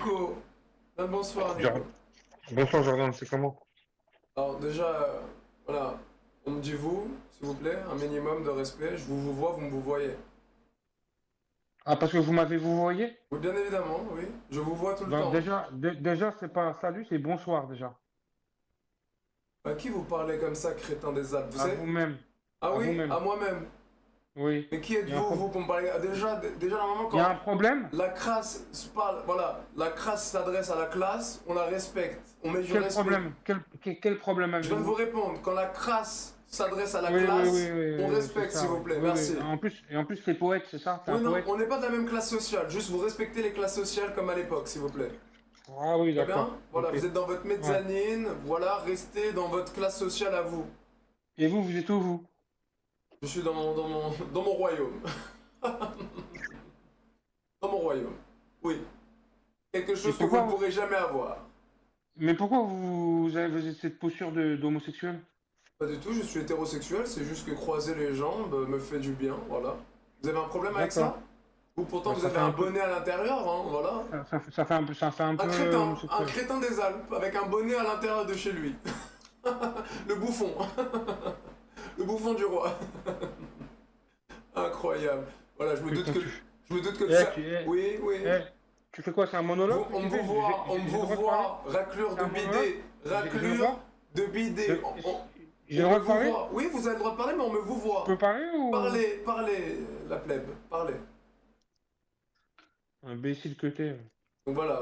Nico. Bonsoir, Nico. Jor- Bonsoir Jordan, c'est comment? Alors déjà, voilà, on me dit vous, s'il vous plaît, un minimum de respect. Je vous vois, vous me voyez. Ah, parce que vous m'avez vous voyez? Oui, bien évidemment, oui. Je vous vois tout le Donc temps. déjà c'est pas salut, c'est bonsoir déjà. À qui vous parlez comme ça, crétin des Alpes? Vous À savez? vous-même, Ah à oui, à vous-même. moi-même. Oui. Mais qui Il y a un êtes-vous, vous, pour me parler? Ah, déjà, normalement, il y a un quand problème? la crasse se parle, voilà, la crasse s'adresse à la classe, on la respecte. On met du Quel respect. problème? Quel problème Je viens de vous avez-vous? répondre. Quand la crasse s'adresse à la Oui, oui, oui, classe, oui, on oui, oui, c'est respecte, s'il ça, oui. vous plaît. Oui, oui. Merci. En plus, c'est poète, c'est ça? C'est un Oui, non, poète? on n'est pas de la même classe sociale. Juste vous respectez les classes sociales comme à l'époque, s'il vous plaît. Ah oui, Très bien? d'accord. Voilà, Ok. vous êtes dans votre Ouais. mezzanine. Voilà, restez dans votre classe sociale à vous. Et vous, vous êtes où vous? Je suis dans mon royaume. Dans mon royaume. Oui. Quelque Et chose que vous ne pourquoi? pourrez jamais avoir. Mais pourquoi vous avez cette posture de d'homosexuel? Pas du tout, je suis hétérosexuel. C'est juste que croiser les jambes me fait du bien. Voilà. Vous avez un problème avec D'accord. ça? Ou pourtant Bah, vous ça avez fait un un peu, bonnet à l'intérieur, hein, voilà. ça fait un peu Un homosexuel. crétin des Alpes avec un bonnet à l'intérieur de chez lui. Le bouffon. Le bouffon du roi. Incroyable. Voilà, Putain, je me doute que eh, ça. Oui, oui. eh, tu fais quoi? C'est un monologue que tu fais? On me J'ai le vous droit de parler? voit, raclure C'est de un monologue? bidet, J'ai le raclure droit? de bidet. J'ai On le me droit de vous parler? voit. Oui, vous avez le droit de parler, mais on me vous Je voit. peux parler ou... Parlez, parlez, la plèbe, parlez. Imbécile que t'es. Donc voilà,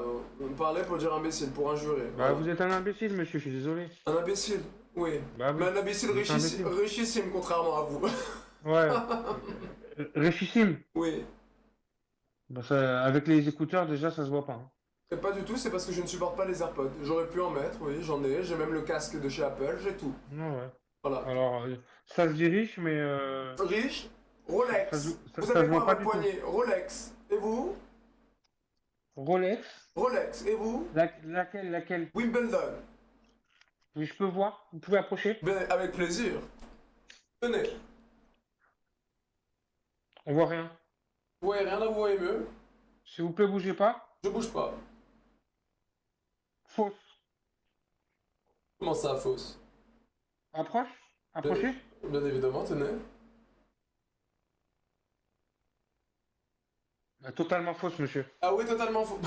parlez pour dire imbécile, pour injurer, Bah, voilà. vous êtes un imbécile, monsieur, je suis désolé. Un imbécile, oui. Bah Mais oui, un imbécile vous êtes un imbécile. richissime, contrairement à vous. Ouais. Richissime. Oui. Bah, avec les écouteurs, déjà, ça se voit pas, hein. Et pas du tout, c'est parce que je ne supporte pas les AirPods. J'aurais pu en mettre, oui, j'en ai. J'ai même le casque de chez Apple, j'ai tout. Non, ouais. Voilà. Alors, ça se dirige, mais Riche, Rolex. Vous ça avez se quoi voit à pas votre du tout. poignet? Rolex. Et vous? Rolex, Rolex. Et vous? laquelle? Wimbledon. Oui, je peux voir? Vous pouvez approcher? Ben, avec plaisir. Tenez. On voit rien. Vous voyez rien à vous voyez mieux? S'il vous plaît, bougez pas. Je bouge pas. Fausse. Comment ça, fausse? Approche. Bien, Approchez. bien évidemment, tenez. Totalement fausse, monsieur. Ah oui, totalement faux.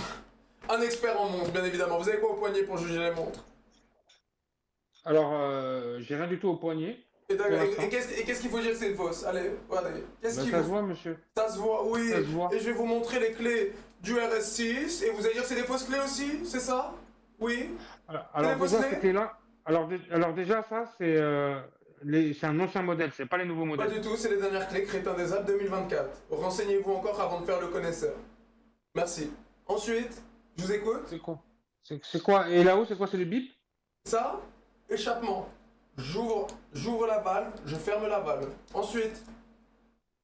Un expert en montre, bien évidemment. Vous avez quoi au poignet pour juger les montres? Alors, j'ai rien du tout au poignet, Et, pour et l'instant. qu'est-ce qu'il faut dire que c'est une fausse? Allez, allez. Qu'est-ce Ben, qu'il ça vous se voit, monsieur. Ça se voit, oui. Ça se Et voit. je vais vous montrer les clés du RS6. Et vous allez dire que c'est des fausses clés aussi, c'est ça? Oui. C'est des Alors fausses déjà, clés? c'était là. Alors déjà, ça, c'est un ancien modèle, c'est pas les nouveaux Pas modèles. du tout, c'est les dernières clés Crétin des Alpes 2024. Renseignez-vous encore avant de faire le connaisseur. Merci. Ensuite, je vous écoute. C'est quoi? C'est quoi? Et là-haut, c'est quoi? C'est le bip? Ça, échappement. J'ouvre la valve, je ferme la valve. Ensuite,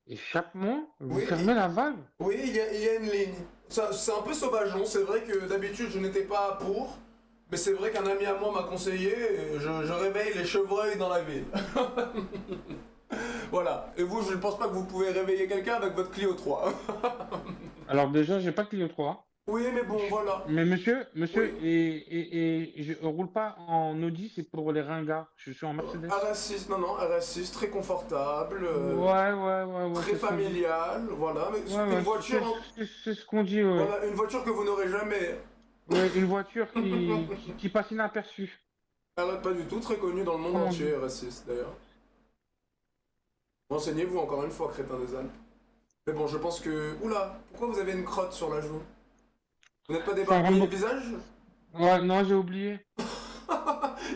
Échappement? Vous oui, fermez la valve? oui, il y a une ligne. C'est un peu sauvageon, c'est vrai que d'habitude je n'étais pas pour, mais c'est vrai qu'un ami à moi m'a conseillé et je réveille les chevreuils dans la ville. Voilà. Et vous, je ne pense pas que vous pouvez réveiller quelqu'un avec votre Clio 3. Alors déjà, j'ai pas de Clio 3. Oui, mais bon, voilà. Mais monsieur, Oui. et je roule pas en Audi, c'est pour les ringards. Je suis en Mercedes. RS6, non, non, RS6, très confortable, Ouais, très c'est ce qu'on dit. familial, voilà. Mais Ouais, une ouais, voiture, c'est ce qu'on dit, ouais. voilà, une voiture que vous n'aurez jamais. Ouais, une voiture qui passe inaperçue. Arrête pas du tout, très connue dans le monde Comment on entier, dit? RS6 d'ailleurs. Renseignez-vous encore une fois, crétin des Alpes. Mais bon, je pense que. Oula, pourquoi vous avez une crotte sur la joue? Vous n'êtes pas C'est un débarbouillé le Rambo. visage? Ouais, non, j'ai oublié.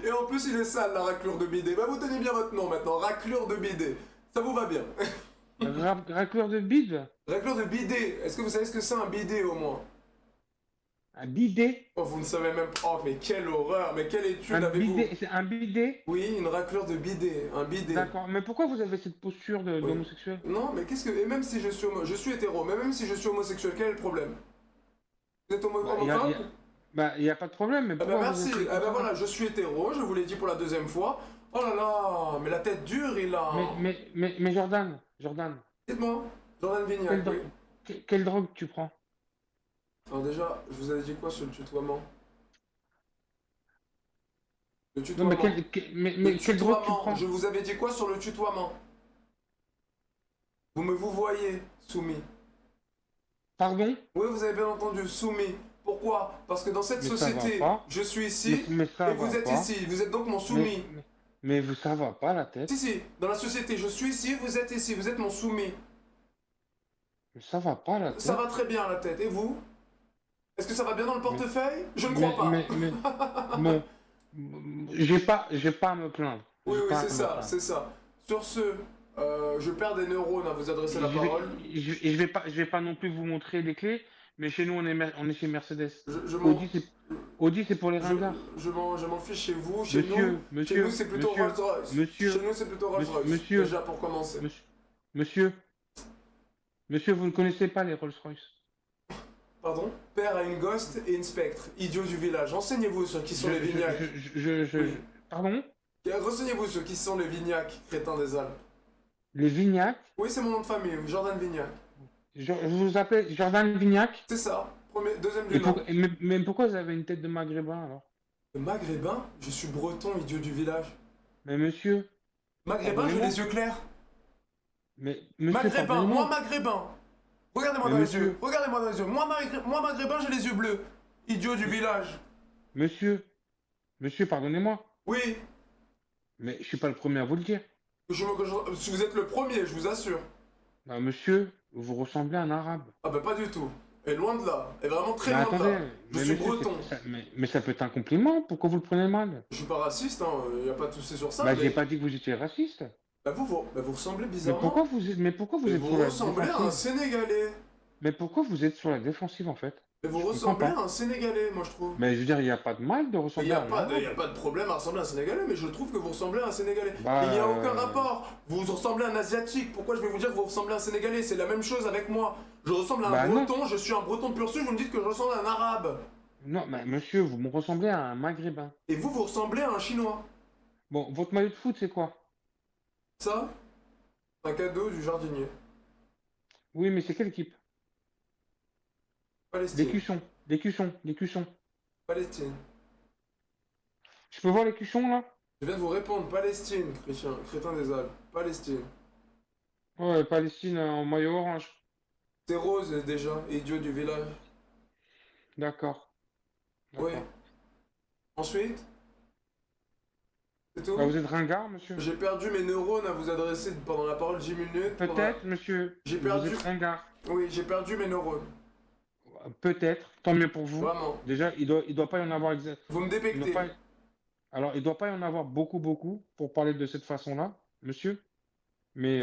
Et en plus, il est sale, la raclure de bidet. Bah, vous tenez bien votre nom maintenant, raclure de bidet. Ça vous va bien. Racleur de bide? Raclure de bidet. Est-ce que vous savez ce que c'est un bidet au moins? Un bidet? Oh, vous ne savez même pas. Oh, mais quelle horreur. Mais quelle étude Un avez-vous? bidet, c'est un bidet? Oui, une raclure de bidet. Un bidet. D'accord. Mais pourquoi vous avez cette posture Oui. d'homosexuel? Non, mais qu'est-ce que. Et même si je suis je suis hétéro, mais même si je suis homosexuel, quel est le problème? Vous êtes Bah, homophobe? y a pas de problème, mais Eh ben pourquoi vous merci. êtes Eh ben comme voilà, ça? je suis hétéro, je vous l'ai dit pour la deuxième fois. Oh là là, mais la tête dure, il a. Mais Jordan, Dites-moi, Jordan quelle, Vignac, oui. quelle drogue tu prends? Alors déjà, je vous avais dit quoi sur le tutoiement? Le Non, mais tutoiement. mais Le quelle drogue tu tutoiement. prends? Je vous avais dit quoi sur le tutoiement? Vous voyez, soumis. Pardon? Oui, vous avez bien entendu, soumis. Pourquoi? Parce que dans cette Mais ça va société, pas. je suis ici Mais ça et va vous êtes pas. ici. Vous êtes donc mon Mais, soumis. mais, mais ça va pas la tête. Si, si, dans la société, je suis ici, vous êtes ici, vous êtes mon soumis. Mais ça va pas la Ça tête. va très bien la tête. Et vous? Est-ce que ça va bien dans le Mais, portefeuille? Je ne crois mais, pas. mais, mais, bon, j'ai pas à me plaindre. Oui, J'ai oui, pas c'est à me ça, plaindre. c'est ça. Sur ce, je perds des neurones à vous adresser la Je vais, parole. je vais pas non plus vous montrer les clés, mais chez nous, on est chez Mercedes. Je m'en, Audi, Audi, c'est pour les je, ringards. je m'en fiche chez vous. Chez nous Monsieur, c'est plutôt Rolls-Royce. Chez nous c'est plutôt Rolls-Royce. monsieur, Déjà pour commencer. monsieur, monsieur, monsieur, vous ne connaissez pas les Rolls-Royce. Pardon? Père a une ghost et une spectre. Idiot du village. Renseignez-vous sur qui sont Je, les je, vignacs. je, Oui. pardon? Renseignez-vous sur qui sont les vignacs, crétins des Alpes. Les Vignac. Oui, c'est mon nom de famille, Jordan Vignac. Je vous appelle Jordan Vignac. C'est ça. Deuxième du Et nom. mais pourquoi vous avez une tête de maghrébin alors? Le maghrébin? Je suis breton, idiot du village. Mais monsieur, Maghrébin, j'ai pardonnez-moi. les yeux clairs. Mais monsieur, Maghrébin, moi pardonnez-moi. maghrébin. Regardez-moi Mais dans les yeux. monsieur, Regardez-moi dans les yeux. Moi maghrébin, j'ai les yeux bleus. Idiot du village. monsieur, monsieur, pardonnez-moi. Oui. Mais je suis pas le premier à vous le dire. Si vous êtes le premier, je vous assure. Bah, monsieur, vous ressemblez à un arabe. Ah bah pas du tout. Et loin de là. Et vraiment très Mais loin de là. attendez, Je mais suis monsieur, breton. mais ça peut être un compliment. Pourquoi vous le prenez mal? Je suis pas raciste, hein. Y a pas de souci sur ça. Bah, j'ai Mais pas dit que vous étiez raciste. vous ressemblez bizarrement. Mais pourquoi vous Mais êtes vous sur la ressemblez à un défensive? Sénégalais. Mais pourquoi vous êtes sur la défensive en fait? Mais vous Je comprends ressemblez pas. à un Sénégalais, moi je trouve. Mais je veux dire, il n'y a pas de mal de Il ressembler n'y a, à un arabe. y a pas de problème à ressembler à un Sénégalais, mais je trouve que vous ressemblez à un Sénégalais. Bah, Il n'y a aucun rapport. Vous ressemblez à un Asiatique. Pourquoi je vais vous dire que vous ressemblez à un Sénégalais? C'est la même chose avec moi. Je ressemble à un bah non. Breton, je suis un Breton de pur sang, vous me dites que je ressemble à un Arabe. Non, mais monsieur, vous me ressemblez à un maghrébin. Et vous ressemblez à un Chinois. Bon, votre maillot de foot, c'est quoi? Ça, un cadeau du jardinier. Oui, mais c'est quelle équipe? Des Palestine. cuissons, des cuissons, des cuissons. Palestine. Je peux voir les cuissons là? Je viens de vous répondre. Palestine, crétin des Alpes. Palestine. Ouais, Palestine en maillot orange. C'est rose déjà, idiot du village. D'accord, Oui. d'accord. Ensuite, c'est tout. Bah, vous êtes ringard, monsieur? J'ai perdu mes neurones à vous adresser pendant la parole 10 minutes. Peut-être, monsieur. J'ai Vous perdu. êtes ringard. Oui, j'ai perdu mes neurones. Peut-être, tant mieux pour vous. Vraiment. Déjà, il doit pas y en avoir Vous me il doit dépectez. pas... Alors, il doit pas y en avoir beaucoup pour parler de cette façon-là, monsieur. Mais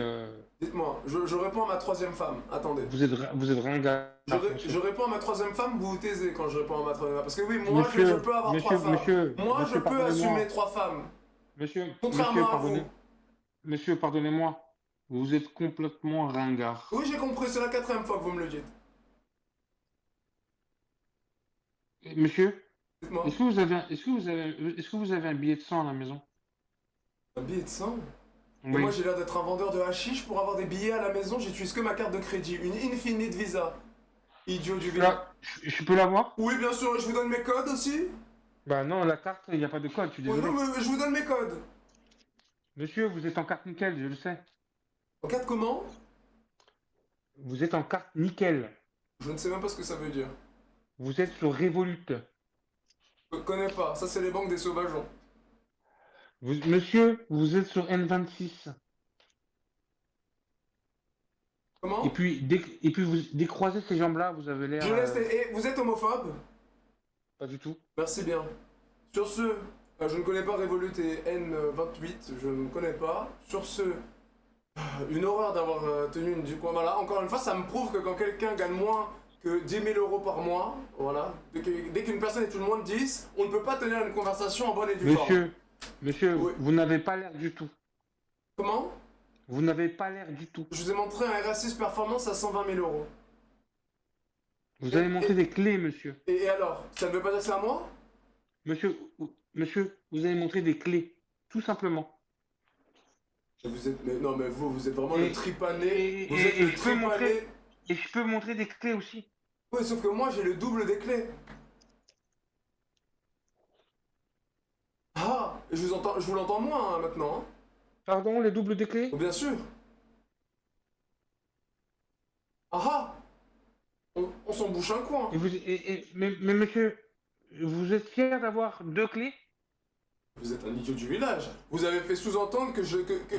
Dites-moi, je réponds à ma troisième femme. Attendez. vous êtes ringard, Je monsieur. réponds à ma troisième femme, vous vous taisez quand je réponds à ma troisième femme. Parce que oui, moi, je Monsieur, peux avoir monsieur, trois femmes. monsieur, Moi, monsieur, je peux pardonnez-moi. assumer trois femmes. Monsieur, Contrairement à vous. monsieur, pardonnez-moi. Vous êtes complètement ringard. Oui, j'ai compris, c'est la quatrième fois que vous me le dites. Monsieur, Dites-moi. est-ce que vous avez un billet de sang à la maison? Un billet de sang? Et Oui. moi, j'ai l'air d'être un vendeur de hashish pour avoir des billets à la maison, j'utilise que ma carte de crédit. Une Infinite Visa. Idiot du village. Je peux l'avoir? Oui, bien sûr, et je vous donne mes codes aussi? Bah non, la carte, il n'y a pas de code, je suis Oui, désolé. non, mais je vous donne mes codes. Monsieur, vous êtes en carte nickel, je le sais. En cas de comment? Vous êtes en carte nickel. Je ne sais même pas ce que ça veut dire. Vous êtes sur Revolut. Je connais pas, ça c'est les banques des sauvageons. Monsieur, vous êtes sur N26. Comment? Et puis vous décroisez ces jambes-là, vous avez l'air... Je laisse et vous êtes homophobe? Pas du tout. Merci bien. Sur ce, je ne connais pas Revolut et N28, je ne connais pas. Sur ce, une horreur d'avoir tenu une du coin. Voilà, encore une fois, ça me prouve que quand quelqu'un gagne moins que 10 000 euros par mois, voilà, dès qu'une personne est tout le moins de 10, on ne peut pas tenir une conversation en bonne et due forme. Monsieur, Oui. vous n'avez pas l'air du tout. Comment? Vous n'avez pas l'air du tout. Je vous ai montré un RS6 Performance à 120 000 euros. Vous avez montré des clés, monsieur. Et alors, ça ne veut pas dire que c'est à moi? Monsieur, vous avez montré des clés. Tout simplement. Vous êtes, mais non, mais vous êtes vraiment Et- le tripané. et- Vous êtes et le je peux tripané. Et je peux montrer des clés aussi. Oui, sauf que moi, j'ai le double des clés. Ah, je vous l'entends moins hein, maintenant. Hein. Pardon, les doubles des clés? Oh, bien sûr. Ah ah, on s'en bouche un coin. Mais monsieur, vous êtes fier d'avoir deux clés? Vous êtes un idiot du village. Vous avez fait sous-entendre qu'elle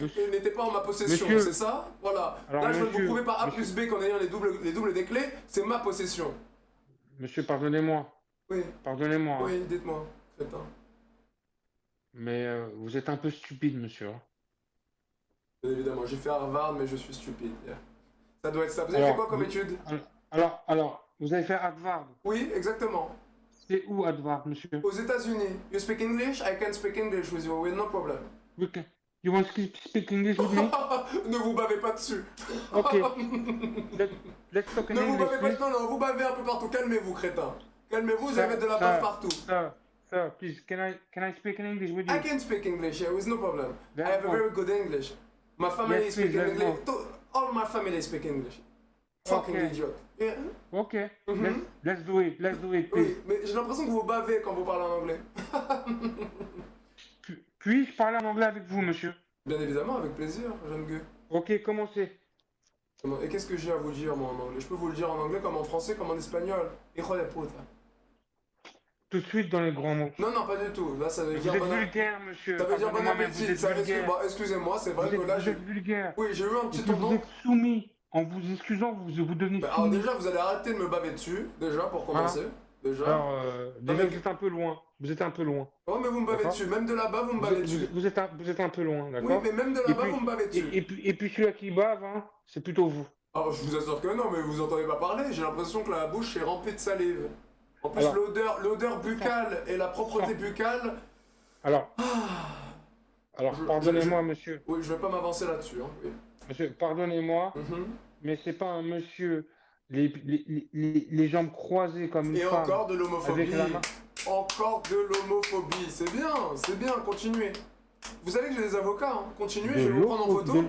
Monsieur, n'était pas en ma possession, c'est monsieur, ça? Voilà. alors Là, je viens de vous monsieur, prouver par A monsieur, plus B qu'en ayant les doubles des clés, c'est ma possession. monsieur, pardonnez-moi, Oui, pardonnez-moi, hein, oui, dites-moi, crétin. mais vous êtes un peu stupide, monsieur, hein. Bien évidemment, j'ai fait Harvard, mais je suis stupide. Yeah. Ça doit être ça. Vous avez fait quoi Alors, comme étude? vous avez fait Harvard. Oui, exactement. C'est où Harvard, monsieur? Aux États-Unis. You speak English? I can speak English with you, with no problem. Okay. You want to speak English with me? Ne vous bavez pas dessus. Okay. Let, let's talk in Ne vous English, bavez pas. please. Non, non, vous bavez un peu partout. Calmez-vous, crétin. Calmez-vous, vous avez de la bave partout. Sir, please, can I speak in English with I you? can speak English, yeah, with no problem. I Then have a what? very good English. My family Yes, speak please, let's English. go. All my family speak English. Fucking Okay. idiot. Yeah. Okay. Mhm. Let's do it. Let's do it, Oui, please. mais j'ai l'impression que vous bavez quand vous parlez en anglais. Puis-je parler en anglais avec vous, monsieur? Bien évidemment, avec plaisir, jeune gueux. Ok, commencez. Et qu'est-ce que j'ai à vous dire, moi, en anglais? Je peux vous le dire en anglais comme en français, comme en espagnol. Hijo de puta. Tout de suite dans les grands mots. Non, non, pas du tout. Là, ça veut Vous dire êtes bon, vulgaire, monsieur. ça veut dire bon Pardonnez-moi, mais appétit. vous êtes Ça, vulgaire. bon, excusez-moi, c'est vrai que là, Vous êtes vulgaire. oui, j'ai eu un Et petit puis vous tonton. êtes soumis. En vous excusant, vous devenez Alors soumis. déjà, vous allez arrêter de me baver dessus, déjà, pour commencer. Déjà. Alors, déjà, mais- vous êtes un peu loin. Vous êtes un peu loin. Oh, mais vous me bavez D'accord. dessus. Même de là-bas, vous me bavez dessus. Vous êtes un peu loin, Oui, d'accord? mais même de Et là-bas, puis, vous me bavez dessus. et puis celui-là qui bave, hein, c'est plutôt vous. Alors, je vous assure que non, mais vous entendez pas parler. J'ai l'impression que la bouche est remplie de salive. En plus, Alors- l'odeur buccale et la propreté buccale. Alors, Je- pardonnez-moi, monsieur. Oui, je vais pas m'avancer là-dessus. Hein. Oui. Monsieur, pardonnez-moi, Mhm. mais c'est pas un monsieur les jambes croisées comme une Et femme encore de l'homophobie. avec la main. Encore de l'homophobie. C'est bien, continuez. Vous savez que j'ai des avocats, hein. Continuez, je vais vous prendre en photo.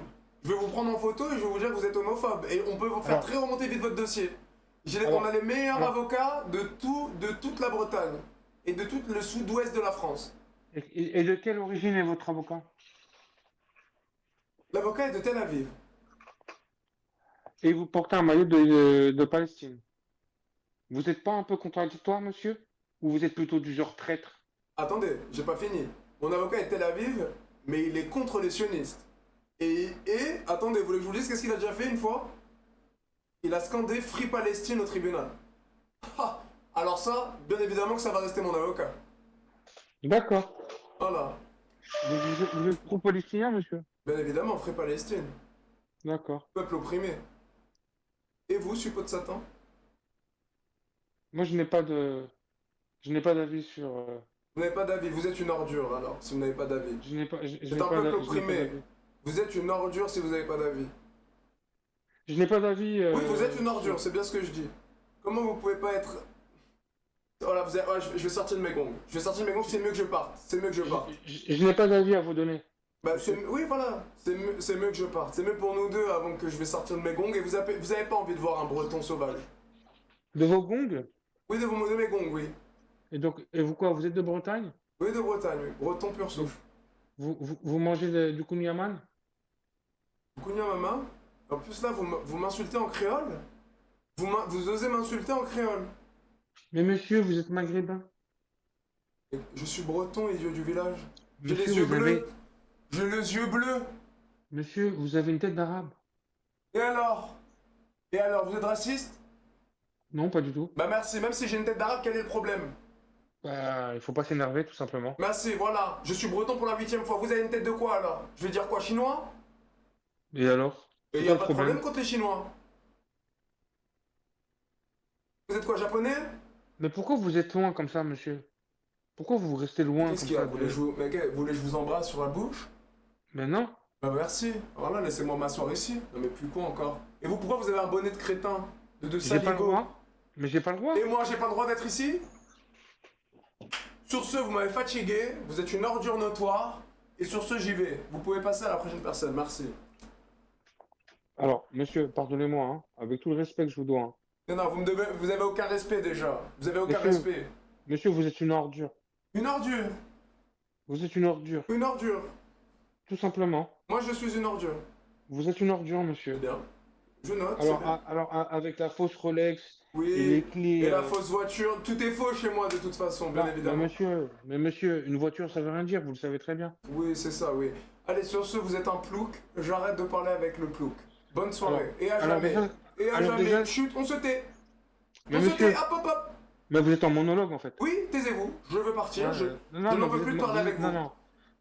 Je vais vous prendre en photo et je vais vous dire que vous êtes homophobe. Et on peut vous faire Alors- très remonter vite votre dossier. Alors- On a les meilleurs alors- avocats de toute la Bretagne et de tout le sud-ouest de la France. Et de quelle origine est votre avocat? L'avocat est de Tel Aviv. Et vous portez un maillot de Palestine. Vous n'êtes pas un peu contradictoire, monsieur? Ou vous êtes plutôt du genre traître? Attendez, j'ai pas fini. Mon avocat est de Tel Aviv, mais il est contre les sionistes. Attendez, vous voulez que je vous dise qu'est-ce qu'il a déjà fait une fois? Il a scandé Free Palestine au tribunal. Ah, alors ça, bien évidemment que ça va rester mon avocat. D'accord. Voilà. Vous êtes pro-palestinien, monsieur? Bien évidemment, Free Palestine. D'accord. Peuple opprimé. Et vous, suppôt de Satan? Moi, je n'ai pas d'avis sur. Vous n'avez pas d'avis, vous êtes une ordure alors, si vous n'avez pas d'avis. Je n'ai pas. Je C'est n'ai un pas peuple d'a- je n'ai pas opprimé. d'avis. Vous êtes une ordure si vous n'avez pas d'avis. Je n'ai pas d'avis. Oui, vous êtes une ordure, c'est bien ce que je dis. Comment vous pouvez pas être... Voilà, ouais, je vais sortir de mes gongs. Je vais sortir de mes gongs, c'est mieux que je parte. C'est mieux que je parte. Je n'ai pas d'avis à vous donner. Bah, oui, voilà, c'est mieux que je parte. C'est mieux pour nous deux avant que je vais sortir de mes gongs et vous avez pas envie de voir un breton sauvage. De vos gongs? Oui, de mes gongs, oui. Et donc, et vous quoi? Vous êtes de Bretagne? Oui, de Bretagne, oui. Breton pur souche. Vous mangez du kouign-amann? Kounia mama. En plus là, vous m'insultez en créole? Vous osez m'insulter en créole? Mais monsieur, vous êtes maghrébin. Je suis breton, idiot du village. J'ai Monsieur, les yeux vous avez... bleus. J'ai les yeux bleus. Monsieur, vous avez une tête d'arabe. Et alors? Et alors, vous êtes raciste? Non, pas du tout. Bah merci, même si j'ai une tête d'arabe, quel est le problème? Bah, il faut pas s'énerver, tout simplement. Merci, voilà. Je suis breton pour la 8e fois. Vous avez une tête de quoi alors? Je vais dire quoi, chinois? Et alors? Et C'est y a quoi pas le de problème problème? contre les chinois. Vous êtes quoi, japonais? Mais pourquoi vous êtes loin comme ça, monsieur? Pourquoi vous restez loin Qu'est-ce comme qu'il y a? ça Vous voulez que je vous... Mais vous voulez que je vous embrasse sur la bouche? Mais non. Bah merci. Voilà, laissez-moi m'asseoir ici. Non mais plus quoi encore? Et vous, pourquoi vous avez un bonnet de crétin? De J'ai pas le saligo? droit. Mais j'ai pas le droit. Et moi, j'ai pas le droit d'être ici? Sur ce, vous m'avez fatigué, vous êtes une ordure notoire, et sur ce, j'y vais. Vous pouvez passer à la prochaine personne, merci. Alors, monsieur, pardonnez-moi, hein, avec tout le respect que je vous dois, hein, Non, non, vous avez aucun respect déjà. Vous avez aucun Monsieur, respect. monsieur, vous êtes une ordure. Une ordure. Vous êtes une ordure. Une ordure. Tout simplement. Moi, je suis une ordure. Vous êtes une ordure, C'est monsieur. bien. Je note, c'est Alors, bien. avec la fausse Rolex et les Oui. clés. Et la fausse voiture. Tout est faux chez moi de toute façon, bien Non, évidemment. mais monsieur, une voiture, ça veut rien dire, vous le savez très bien. Oui, c'est ça, oui. Allez, sur ce, vous êtes un plouc. J'arrête de parler avec le plouc. Bonne soirée. Et à Alors jamais. déjà, Et à alors jamais. déjà- Chut, on se tait. mais On se monsieur, tait. Hop, hop, hop. mais vous êtes en monologue en fait. Oui, taisez-vous. Je veux partir. Je Non, n'en mais veux vous plus êtes- de parler avec non, vous. non.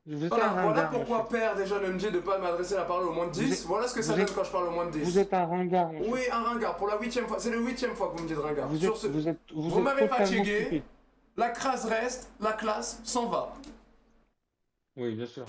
Vous êtes Voilà, un voilà ringard, pourquoi monsieur. Père déjà ne me dit de pas m'adresser la parole au moins de 10. Vous êtes- Voilà ce que ça vous donne êtes- quand je parle au moins de 10. Vous êtes un ringard, monsieur. Oui, un ringard, pour la 8e fois. C'est la 8e fois que vous me dites ringard. Vous Sur êtes, ce, vous êtes m'avez totalement fatigué. stupide. la crasse reste, la classe s'en va. Oui, bien sûr.